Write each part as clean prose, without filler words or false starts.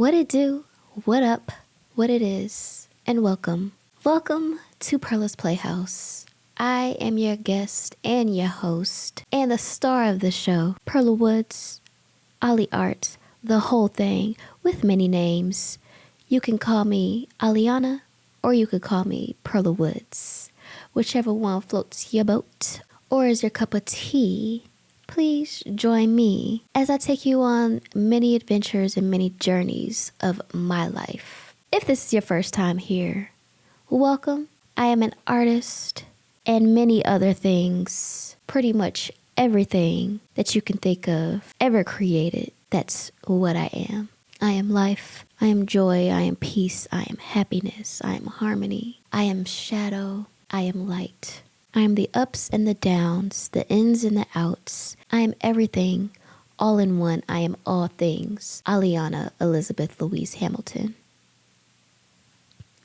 What it do, what up, what it is, and welcome. Welcome to Perla's Playhouse. I am your guest and your host, and the star of the show, Perla Woods, Ali Arts, the whole thing, with many names. You can call me Aliana, or you could call me Perla Woods. Whichever one floats your boat, or is your cup of tea. Please join me as I take you on many adventures and many journeys of my life. If this is your first time here, welcome. I am an artist and many other things, pretty much everything that you can think of ever created. That's what I am. I am life. I am joy. I am peace. I am happiness. I am harmony. I am shadow. I am light. I am the ups and the downs, the ins and the outs. I am everything, all in one. I am all things. Aliana Elizabeth Louise Hamilton.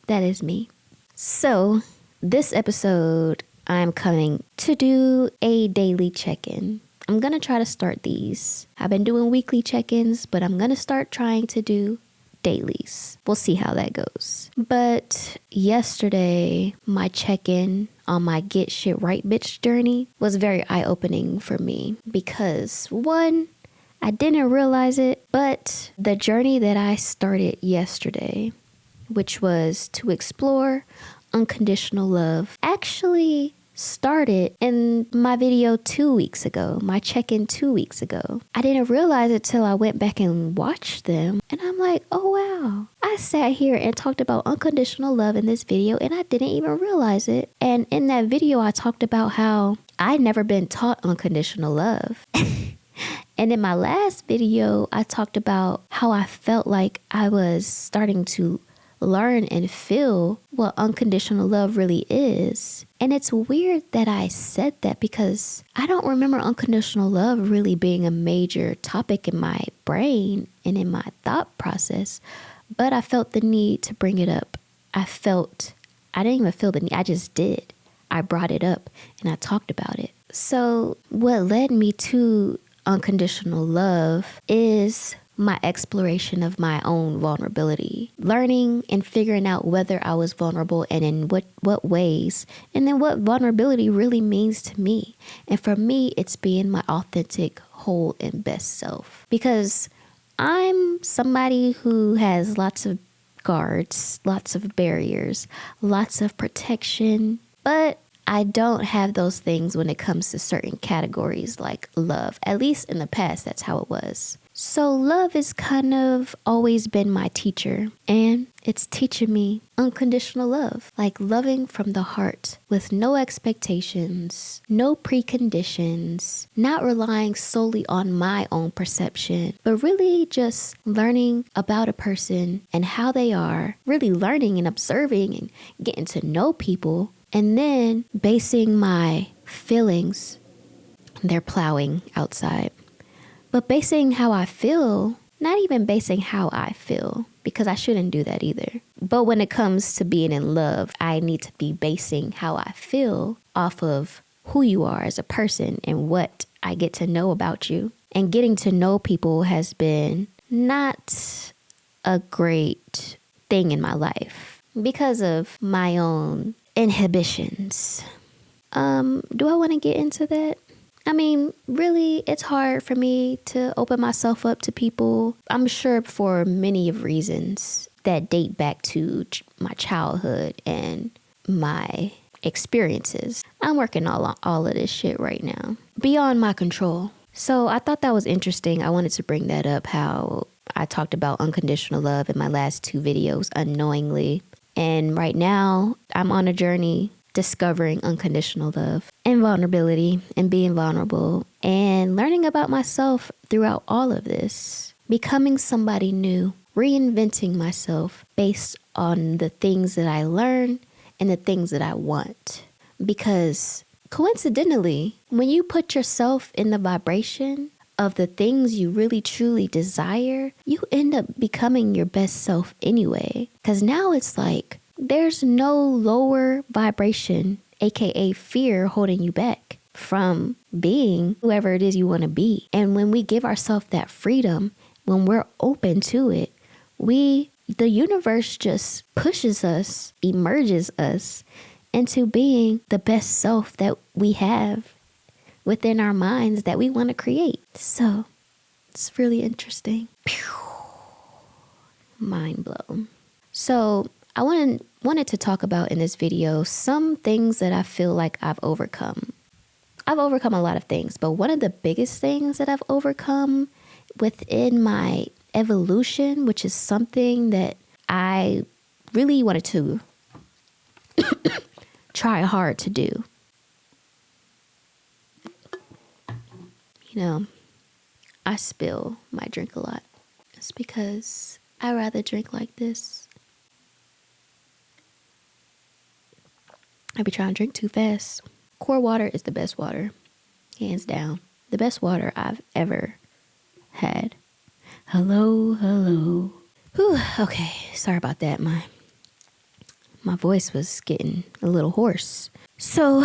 That is me. So, this episode, I'm coming to do a daily check-in. I'm going to try to start these. I've been doing weekly check-ins, but I'm going to start trying to do dailies. We'll see how that goes. But yesterday, my check-in on my get shit right bitch journey was very eye-opening for me because one, I didn't realize it, but the journey that I started yesterday, which was to explore unconditional love, actually started in my video 2 weeks ago, my check-in 2 weeks ago. I didn't realize it till I went back and watched them. And I'm like, oh wow. I sat here and talked about unconditional love in this video and I didn't even realize it. And in that video, I talked about how I'd never been taught unconditional love. And in my last video, I talked about how I felt like I was starting to learn and feel what unconditional love really is. And it's weird that I said that because I don't remember unconditional love really being a major topic in my brain and in my thought process, but I felt the need to bring it up. I didn't even feel the need, I just did. I brought it up and I talked about it. So what led me to unconditional love is my exploration of my own vulnerability, learning and figuring out whether I was vulnerable and in what ways, and then what vulnerability really means to me. And for me, it's being my authentic, whole, and best self. Because I'm somebody who has lots of guards, lots of barriers, lots of protection, but I don't have those things when it comes to certain categories like love. At least in the past, that's how it was. So love has kind of always been my teacher, and it's teaching me unconditional love, like loving from the heart with no expectations, no preconditions, not relying solely on my own perception, but really just learning about a person and how they are, really learning and observing and getting to know people, and then basing my feelings, they're plowing outside. But basing how I feel, not even basing how I feel, because I shouldn't do that either. But when it comes to being in love, I need to be basing how I feel off of who you are as a person and what I get to know about you. And getting to know people has been not a great thing in my life because of my own inhibitions. Do I want to get into that? I mean, really, it's hard for me to open myself up to people, I'm sure for many of reasons that date back to my childhood and my experiences. I'm working all of this shit right now, beyond my control. So I thought that was interesting. I wanted to bring that up, how I talked about unconditional love in my last 2 videos unknowingly. And right now, I'm on a journey discovering unconditional love and vulnerability and being vulnerable and learning about myself throughout all of this, becoming somebody new, reinventing myself based on the things that I learn and the things that I want. Because coincidentally, when you put yourself in the vibration of the things you really truly desire, you end up becoming your best self anyway. Because now it's like, there's no lower vibration, aka fear, holding you back from being whoever it is you want to be. And when we give ourselves that freedom, when we're open to it, the universe just pushes us, emerges us into being the best self that we have within our minds that we want to create. So it's really interesting. Mind blown. So I wanted to talk about in this video some things that I feel like I've overcome. I've overcome a lot of things, but one of the biggest things that I've overcome within my evolution, which is something that I really wanted to try hard to do. You know, I spill my drink a lot. It's because I rather drink like this. I be trying to drink too fast. Core water is the best water, hands down. The best water I've ever had. Hello. Whew, okay, sorry about that. My voice was getting a little hoarse. So,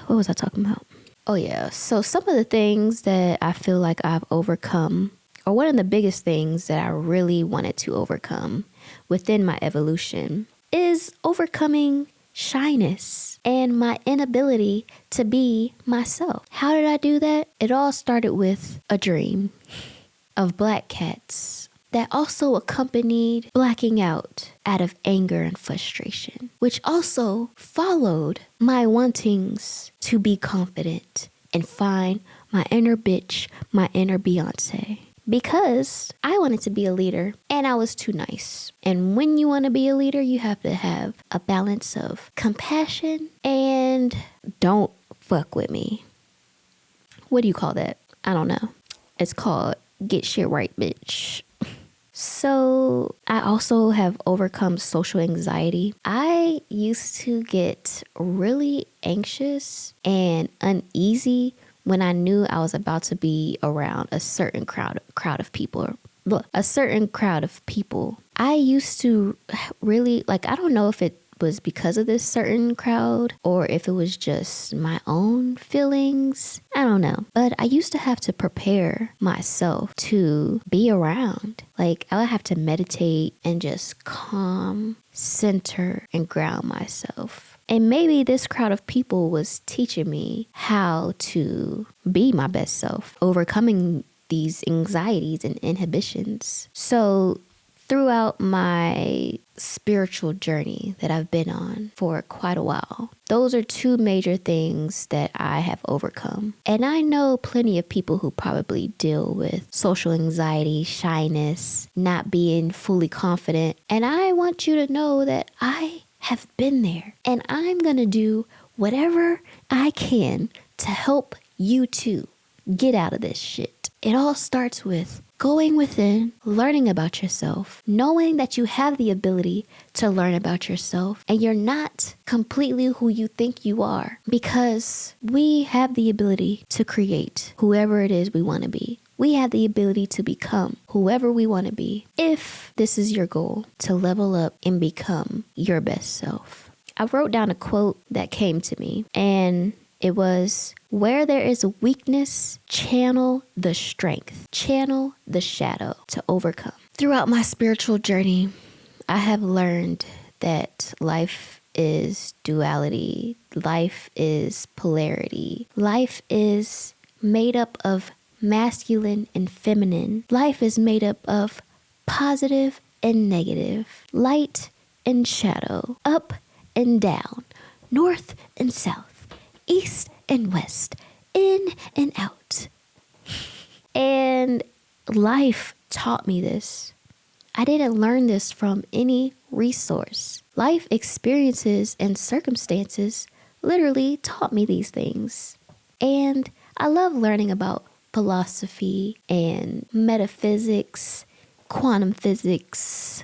what was I talking about? Oh yeah, so some of the things that I feel like I've overcome, or one of the biggest things that I really wanted to overcome within my evolution, is overcoming shyness and my inability to be myself. How did I do that? It all started with a dream of black cats that also accompanied blacking out of anger and frustration, which also followed my wantings to be confident and find my inner bitch, my inner Beyonce. Because I wanted to be a leader and I was too nice. And when you want to be a leader, you have to have a balance of compassion and don't fuck with me. What do you call that? I don't know. It's called get shit right, bitch. So I also have overcome social anxiety. I used to get really anxious and uneasy when I knew I was about to be around a certain crowd of people. A certain crowd of people. I used to really, I don't know if it was because of this certain crowd or if it was just my own feelings. I don't know. But I used to have to prepare myself to be around. I would have to meditate and just calm, center, and ground myself. And maybe this crowd of people was teaching me how to be my best self, overcoming these anxieties and inhibitions. So throughout my spiritual journey that I've been on for quite a while, those are two major things that I have overcome. And I know plenty of people who probably deal with social anxiety, shyness, not being fully confident. And I want you to know that I have been there, and I'm gonna do whatever I can to help you too get out of this shit. It all starts with going within, learning about yourself, knowing that you have the ability to learn about yourself and you're not completely who you think you are, because we have the ability to create whoever it is we want to be. We have the ability to become whoever we want to be if this is your goal, to level up and become your best self. I wrote down a quote that came to me, and it was, where there is a weakness, channel the strength, channel the shadow to overcome. Throughout my spiritual journey, I have learned that life is duality. Life is polarity. Life is made up of masculine and feminine. Life is made up of positive and negative, light and shadow, up and down, north and south, east and west, in and out. And life taught me this. I didn't learn this from any resource. Life experiences and circumstances literally taught me these things. And I love learning about philosophy and metaphysics, quantum physics,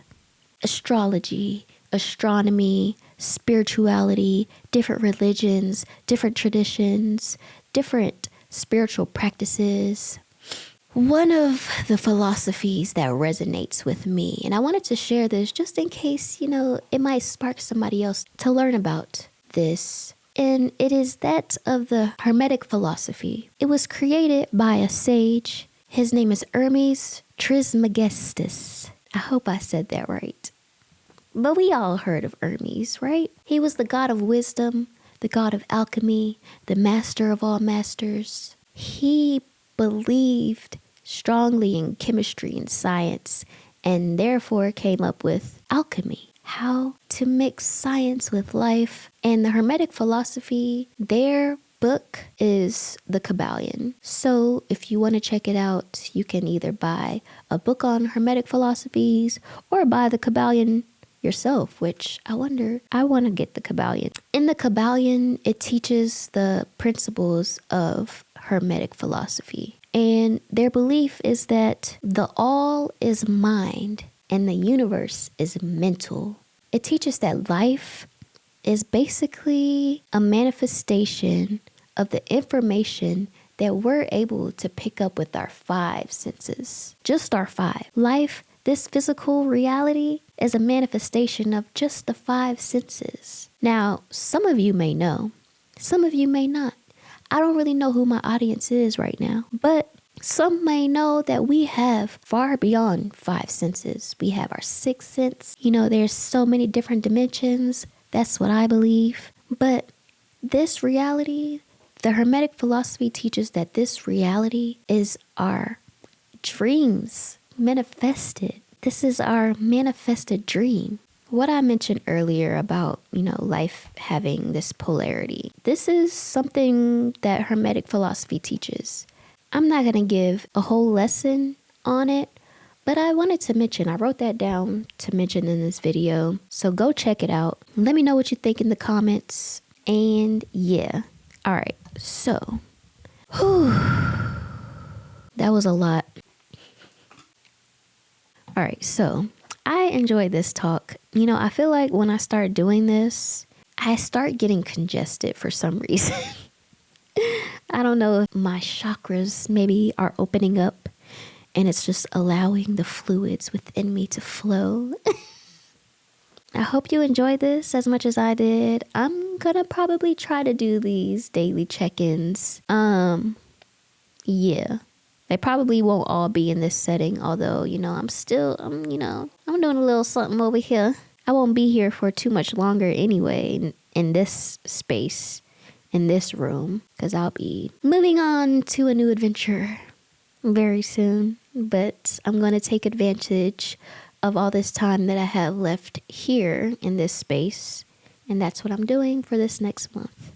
astrology, astronomy, spirituality, different religions, different traditions, different spiritual practices. One of the philosophies that resonates with me, and I wanted to share this just in case, it might spark somebody else to learn about this. And it is that of the Hermetic Philosophy. It was created by a sage. His name is Hermes Trismegistus. I hope I said that right. But we all heard of Hermes, right? He was the god of wisdom, the god of alchemy, the master of all masters. He believed strongly in chemistry and science, and therefore came up with alchemy, how to mix science with life. And the Hermetic Philosophy, their book is the Kabbalion. So if you want to check it out, you can either buy a book on Hermetic philosophies or buy the Kabbalion yourself, which I want to get the Kabbalion. In the Kabbalion, it teaches the principles of Hermetic philosophy. And their belief is that the all is mind and the universe is mental. It teaches that life is basically a manifestation of the information that we're able to pick up with our five senses. Just our five. Life, this physical reality, is a manifestation of just the five senses. Now, some of you may know, some of you may not. I don't really know who my audience is right now, but some may know that we have far beyond five senses. We have our sixth sense. There's so many different dimensions. That's what I believe. But this reality, the Hermetic philosophy teaches that this reality is our dreams manifested. This is our manifested dream. What I mentioned earlier about, life having this polarity. This is something that Hermetic philosophy teaches. I'm not going to give a whole lesson on it, but I wanted to mention, I wrote that down to mention in this video. So go check it out. Let me know what you think in the comments. And yeah. All right. So, that was a lot. All right. So I enjoyed this talk. I feel like when I start doing this, I start getting congested for some reason. I don't know if my chakras maybe are opening up and it's just allowing the fluids within me to flow. I hope you enjoyed this as much as I did. I'm gonna probably try to do these daily check-ins. Yeah. They probably won't all be in this setting, although, I'm doing a little something over here. I won't be here for too much longer anyway in this space, in this room, because I'll be moving on to a new adventure very soon. But I'm going to take advantage of all this time that I have left here in this space, and that's what I'm doing for this next month.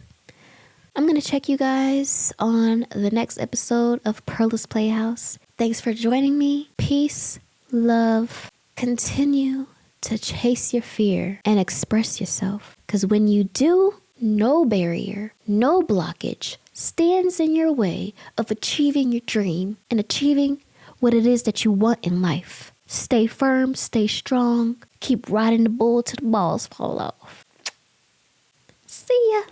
I'm going to check you guys on the next episode of Pearl's Playhouse. Thanks for joining me. Peace, love. Continue to chase your fear and express yourself. Because when you do, no barrier, no blockage stands in your way of achieving your dream and achieving what it is that you want in life. Stay firm, stay strong. Keep riding the bull till the balls fall off. See ya.